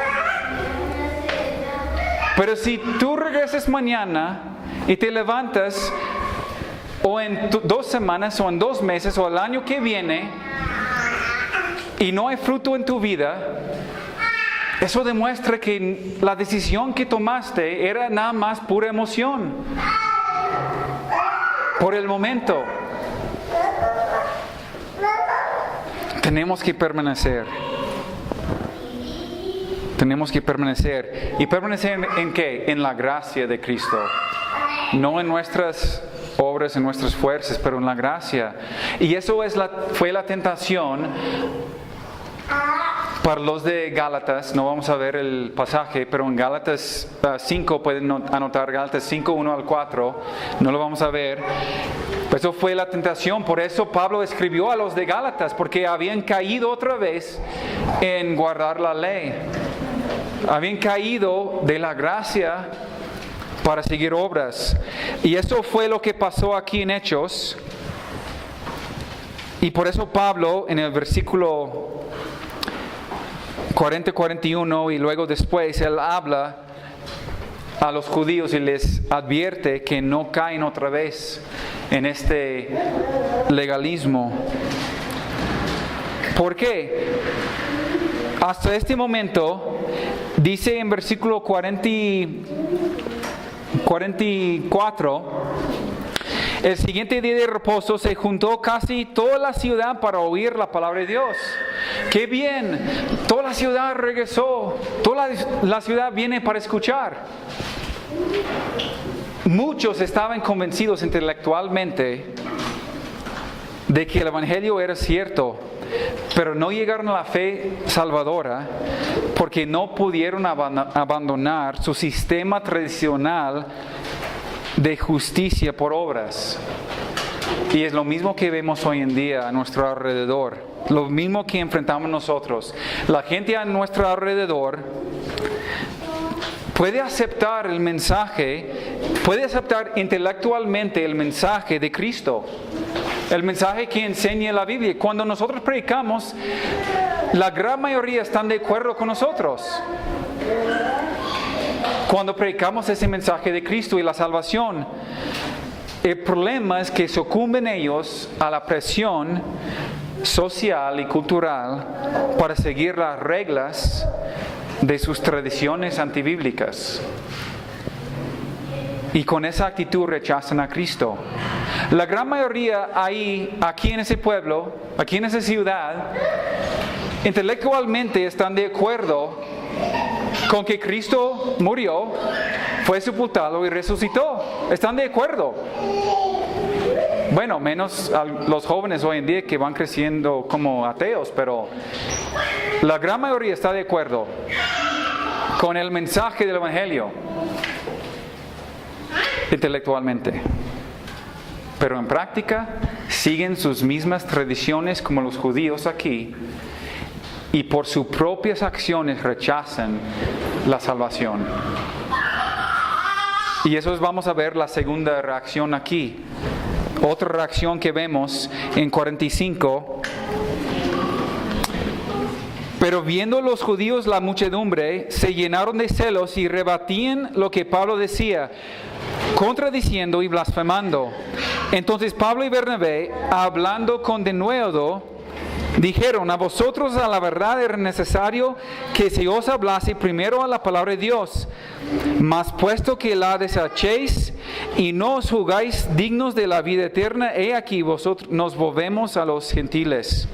Speaker 1: Pero si tú regresas mañana y te levantas, o en 2 semanas, o en 2 meses, o el año que viene, y no hay fruto en tu vida, eso demuestra que la decisión que tomaste era nada más pura emoción. Por el momento. Tenemos que permanecer. Tenemos que permanecer. ¿Y permanecer en qué? En la gracia de Cristo. No en nuestras obras, en nuestras fuerzas, pero en la gracia. Y eso fue la tentación para los de Gálatas. No vamos a ver el pasaje, pero en Gálatas 5, pueden anotar Gálatas 5, 1 al 4, no lo vamos a ver. Eso fue la tentación, por eso Pablo escribió a los de Gálatas, porque habían caído otra vez en guardar la ley. Habían caído de la gracia para seguir obras. Y eso fue lo que pasó aquí en Hechos. Y por eso Pablo en el versículo 40-41 y luego después él habla a los judíos y les advierte que no caen otra vez en este legalismo. ¿Por qué? Hasta este momento dice en versículo 44, el siguiente día de reposo se juntó casi toda la ciudad para oír la palabra de Dios. ¡Qué bien! Toda la ciudad regresó. Toda la ciudad viene para escuchar. Muchos estaban convencidos intelectualmente, de que el Evangelio era cierto, pero no llegaron a la fe salvadora porque no pudieron abandonar su sistema tradicional de justicia por obras. Y es lo mismo que vemos hoy en día a nuestro alrededor, lo mismo que enfrentamos nosotros. La gente a nuestro alrededor puede aceptar el mensaje, puede aceptar intelectualmente el mensaje de Cristo, el mensaje que enseña la Biblia. Cuando nosotros predicamos, la gran mayoría están de acuerdo con nosotros. Cuando predicamos ese mensaje de Cristo y la salvación, el problema es que sucumben ellos a la presión social y cultural para seguir las reglas de sus tradiciones antibíblicas. Y con esa actitud rechazan a Cristo. La gran mayoría aquí en ese pueblo, aquí en esa ciudad, intelectualmente están de acuerdo con que Cristo murió, fue sepultado y resucitó. Están de acuerdo. Bueno, menos los jóvenes hoy en día que van creciendo como ateos, pero la gran mayoría está de acuerdo con el mensaje del Evangelio intelectualmente. Pero en práctica siguen sus mismas tradiciones como los judíos aquí y por sus propias acciones rechazan la salvación. Y eso vamos a ver la segunda reacción aquí. Otra reacción que vemos en 45. Pero viendo los judíos la muchedumbre, se llenaron de celos y rebatían lo que Pablo decía, contradiciendo y blasfemando. Entonces Pablo y Bernabé, hablando con denuedo, dijeron: a vosotros a la verdad era necesario que se os hablase primero a la palabra de Dios, mas puesto que la desechéis y no os juzgáis dignos de la vida eterna, he aquí vosotros nos volvemos a los gentiles.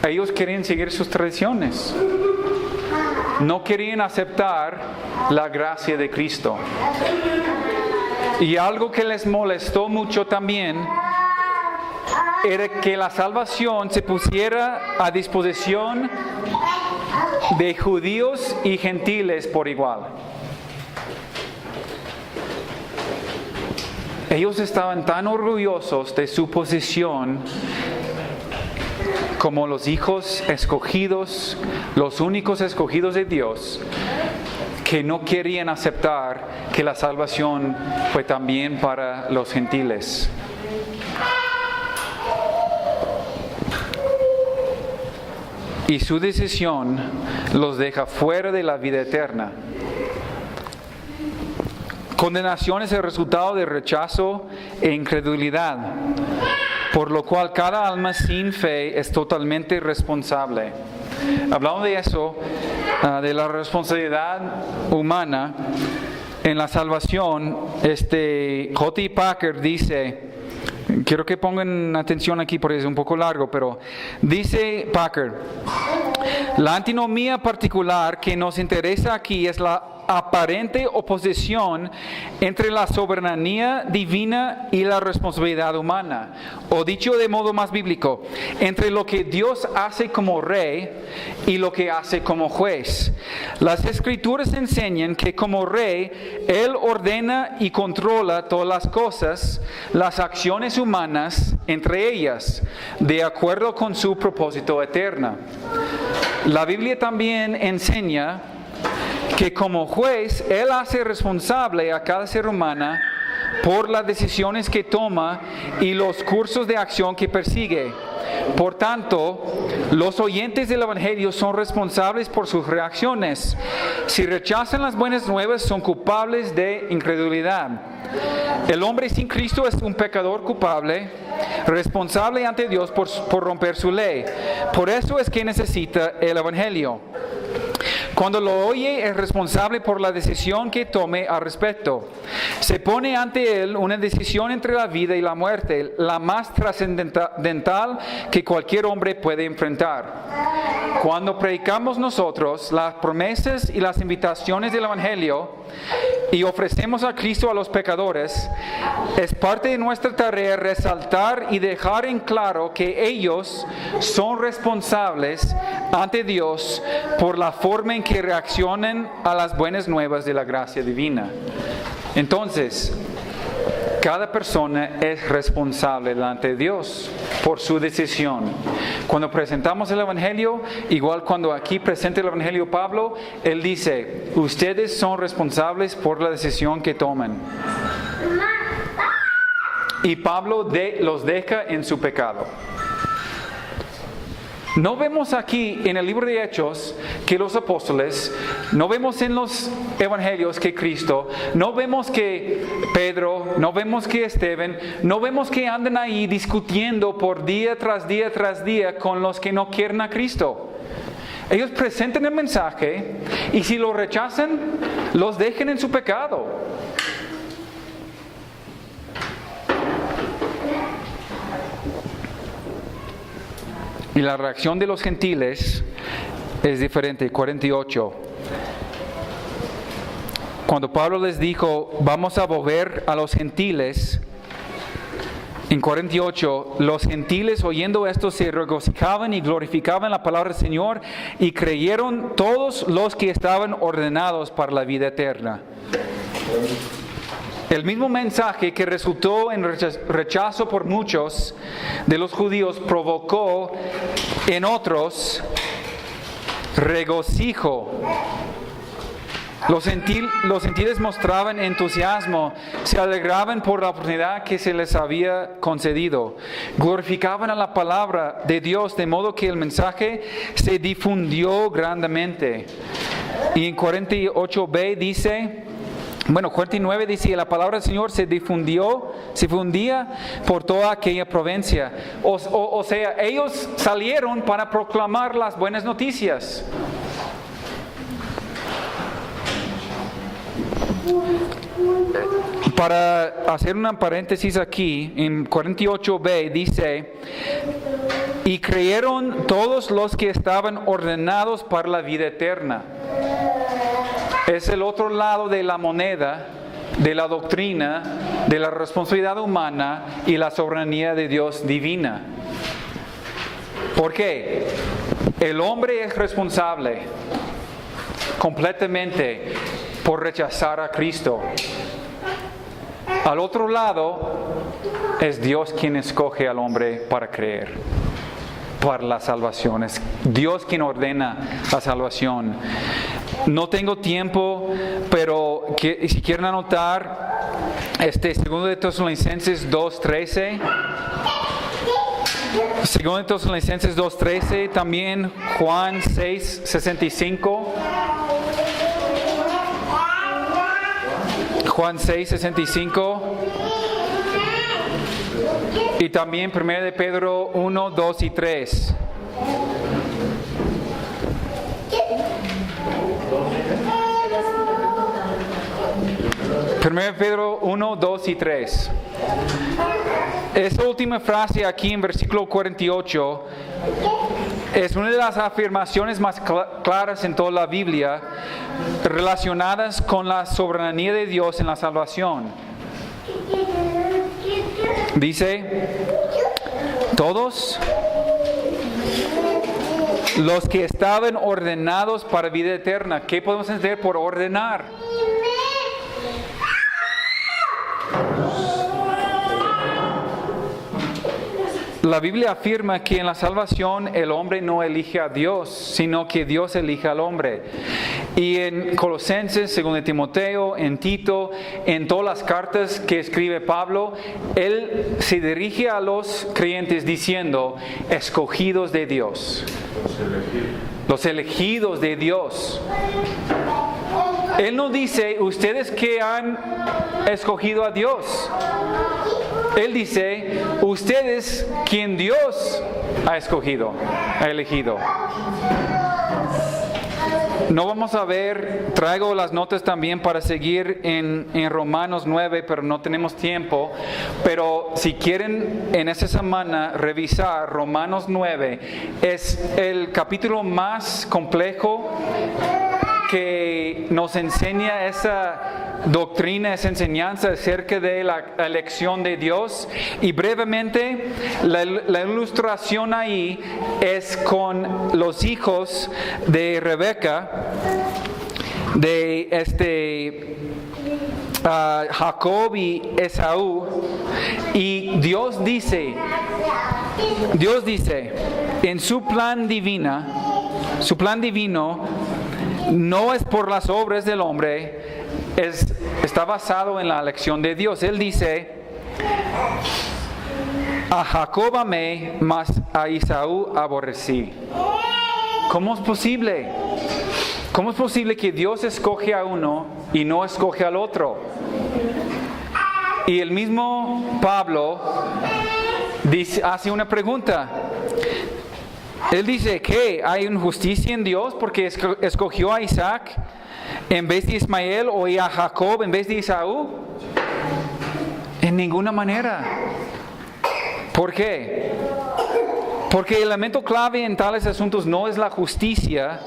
Speaker 1: Ellos querían seguir sus tradiciones. No querían aceptar la gracia de Cristo. Y algo que les molestó mucho también era que la salvación se pusiera a disposición de judíos y gentiles por igual. Ellos estaban tan orgullosos de su posición como los hijos escogidos, los únicos escogidos de Dios, que no querían aceptar que la salvación fue también para los gentiles. Y su decisión los deja fuera de la vida eterna. Condenación es el resultado de rechazo e incredulidad, por lo cual cada alma sin fe es totalmente responsable. Hablando de eso, de la responsabilidad humana en la salvación, J.I. Packer dice, quiero que pongan atención aquí porque es un poco largo, pero dice Packer: la antinomía particular que nos interesa aquí es la aparente oposición entre la soberanía divina y la responsabilidad humana, o dicho de modo más bíblico, entre lo que Dios hace como rey y lo que hace como juez. Las escrituras enseñan que como rey Él ordena y controla todas las cosas, las acciones humanas entre ellas, de acuerdo con su propósito eterno. La Biblia también enseña que como juez Él hace responsable a cada ser humano por las decisiones que toma y los cursos de acción que persigue. Por tanto, los oyentes del Evangelio son responsables por sus reacciones. Si rechazan las buenas nuevas, son culpables de incredulidad. El hombre sin Cristo es un pecador culpable, responsable ante Dios por romper su ley. Por eso es que necesita el Evangelio. Cuando lo oye, es responsable por la decisión que tome al respecto. Se pone ante él una decisión entre la vida y la muerte, la más trascendental que cualquier hombre puede enfrentar. Cuando predicamos nosotros las promesas y las invitaciones del Evangelio y ofrecemos a Cristo a los pecadores, es parte de nuestra tarea resaltar y dejar en claro que ellos son responsables ante Dios por la forma en que reaccionan a las buenas nuevas de la gracia divina. Entonces, cada persona es responsable delante de Dios por su decisión. Cuando presentamos el Evangelio, igual cuando aquí presenta el Evangelio Pablo, él dice, ustedes son responsables por la decisión que toman. Y Pablo los deja en su pecado. No vemos aquí en el libro de Hechos que los apóstoles, no vemos en los evangelios que Cristo, no vemos que Pedro, no vemos que Esteban, no vemos que andan ahí discutiendo por día tras día tras día con los que no quieren a Cristo. Ellos presentan el mensaje y si lo rechazan, los dejan en su pecado. Y la reacción de los gentiles es diferente. 48. Cuando Pablo les dijo, vamos a volver a los gentiles, en 48, los gentiles oyendo esto se regocijaban y glorificaban la palabra del Señor y creyeron todos los que estaban ordenados para la vida eterna. El mismo mensaje que resultó en rechazo por muchos de los judíos provocó en otros regocijo. Los gentiles mostraban entusiasmo, se alegraban por la oportunidad que se les había concedido, glorificaban a la palabra de Dios de modo que el mensaje se difundió grandemente. Y en 48b dice... 49 dice, la palabra del Señor se difundía por toda aquella provincia. O sea, ellos salieron para proclamar las buenas noticias. Para hacer un paréntesis aquí, en 48b dice, y creyeron todos los que estaban ordenados para la vida eterna. Es el otro lado de la moneda, de la doctrina, de la responsabilidad humana y la soberanía de Dios divina. ¿Por qué? El hombre es responsable completamente por rechazar a Cristo. Al otro lado, es Dios quien escoge al hombre para creer, para la salvación. Es Dios quien ordena la salvación. No tengo tiempo, pero si quieren anotar, 2 de Tesalonicenses 2:13, 2 de Tesalonicenses 2:13, también Juan 6:65, Juan 6:65, y también 1 de Pedro 1, 2 y 3. Primero Pedro 1, 2 y 3. Esta última frase aquí en versículo 48 es una de las afirmaciones más claras en toda la Biblia relacionadas con la soberanía de Dios en la salvación. Dice, todos los que estaban ordenados para vida eterna. ¿Qué podemos entender por ordenar? La Biblia afirma que en la salvación el hombre no elige a Dios, sino que Dios elige al hombre. Y en Colosenses, según Timoteo, en Tito, en todas las cartas que escribe Pablo, él se dirige a los creyentes diciendo, escogidos de Dios. Los elegidos de Dios. Él no dice, ustedes que han escogido a Dios. Él dice, ustedes quien Dios ha escogido, ha elegido. no vamos a ver, traigo las notas también para seguir en Romanos 9, pero no tenemos tiempo. Pero si quieren en esta semana revisar Romanos 9, es el capítulo más complejo que nos enseña esa doctrina, esa enseñanza acerca de la elección de Dios. Y brevemente, la ilustración ahí es con los hijos de Rebeca, de Jacob y Esaú. Y Dios dice, en su plan divino, no es por las obras del hombre, está basado en la elección de Dios. Él dice, a Jacob amé, mas a Esaú aborrecí. ¿Cómo es posible? ¿Cómo es posible que Dios escoge a uno y no escoge al otro? Y el mismo Pablo hace una pregunta. Él dice que hay injusticia en Dios porque escogió a Isaac en vez de Ismael o a Jacob en vez de Esaú. En ninguna manera. ¿Por qué? Porque el elemento clave en tales asuntos no es la justicia,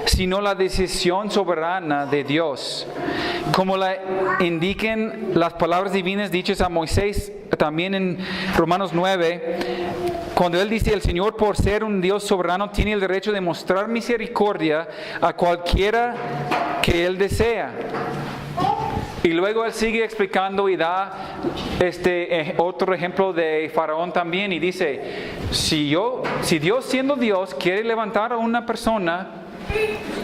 Speaker 1: sino la decisión soberana de Dios. Como la indican las palabras divinas dichas a Moisés también en Romanos 9, cuando él dice, el Señor por ser un Dios soberano tiene el derecho de mostrar misericordia a cualquiera que él desea. Y luego él sigue explicando y da otro ejemplo de Faraón también y dice, si Dios siendo Dios quiere levantar a una persona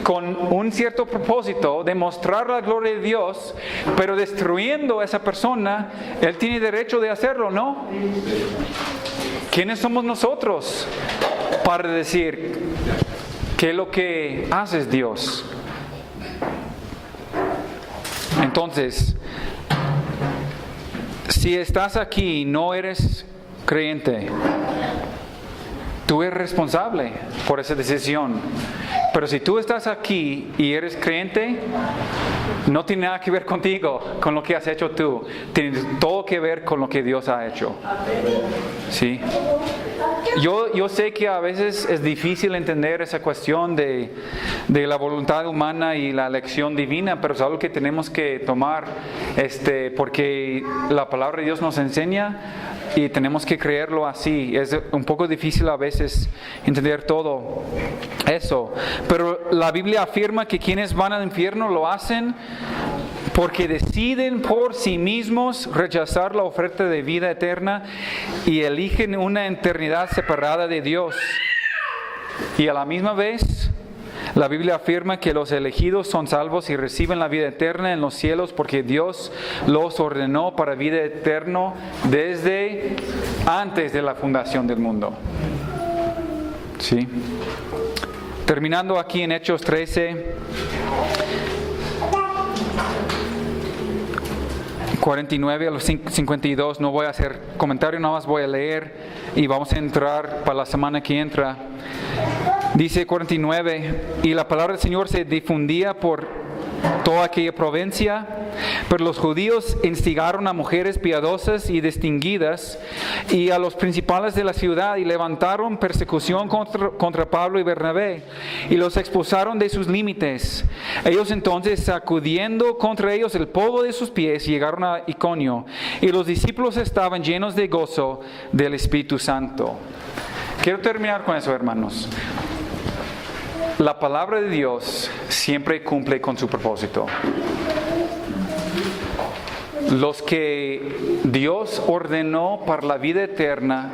Speaker 1: con un cierto propósito de mostrar la gloria de Dios, pero destruyendo a esa persona, él tiene derecho de hacerlo, ¿no? ¿Quiénes somos nosotros para decir qué es lo que haces, Dios? Entonces, si estás aquí y no eres creyente, tú eres responsable por esa decisión. Pero si tú estás aquí y eres creyente, no tiene nada que ver contigo, con lo que has hecho tú. Tiene todo que ver con lo que Dios ha hecho. ¿Sí? Yo sé que a veces es difícil entender esa cuestión de la voluntad humana y la elección divina, pero es algo que tenemos que tomar, porque la palabra de Dios nos enseña y tenemos que creerlo así. Es un poco difícil a veces entender todo eso, pero la Biblia afirma que quienes van al infierno lo hacen porque deciden por sí mismos rechazar la oferta de vida eterna y eligen una eternidad separada de Dios. Y a la misma vez, la Biblia afirma que los elegidos son salvos y reciben la vida eterna en los cielos porque Dios los ordenó para vida eterna desde antes de la fundación del mundo. ¿Sí? Terminando aquí en Hechos 13, 49 a los 52, no voy a hacer comentario, nada más voy a leer y vamos a entrar para la semana que entra. Dice 49, y la palabra del Señor se difundía por toda aquella provincia, pero los judíos instigaron a mujeres piadosas y distinguidas y a los principales de la ciudad y levantaron persecución contra Pablo y Bernabé y los expulsaron de sus límites. Ellos entonces, sacudiendo contra ellos el polvo de sus pies, llegaron a Iconio y los discípulos estaban llenos de gozo del Espíritu Santo. Quiero terminar con eso, hermanos. La palabra de Dios siempre cumple con su propósito. Los que Dios ordenó para la vida eterna,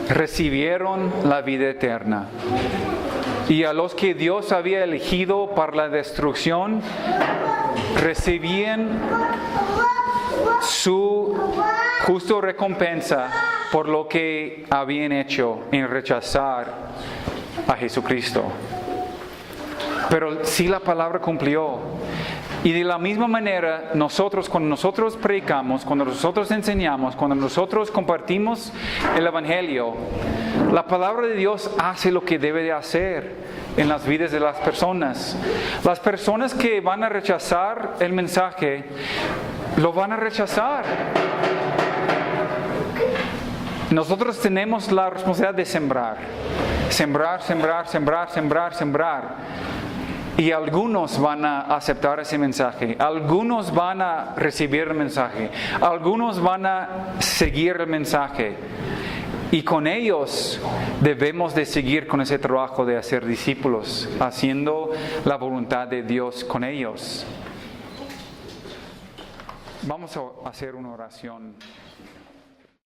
Speaker 1: recibieron la vida eterna. Y a los que Dios había elegido para la destrucción, recibían su justa recompensa por lo que habían hecho en rechazar a Jesucristo. Pero sí la palabra cumplió. Y de la misma manera, nosotros, cuando nosotros predicamos, cuando nosotros enseñamos, cuando nosotros compartimos el Evangelio, la palabra de Dios hace lo que debe de hacer. en las vidas de las personas. Las personas que van a rechazar el mensaje, lo van a rechazar. Nosotros tenemos la responsabilidad de sembrar. Sembrar, sembrar, sembrar, sembrar, sembrar. Y algunos van a aceptar ese mensaje. Algunos van a recibir el mensaje. Algunos van a seguir el mensaje. Y con ellos debemos de seguir con ese trabajo de hacer discípulos, haciendo la voluntad de Dios con ellos. Vamos a hacer una oración.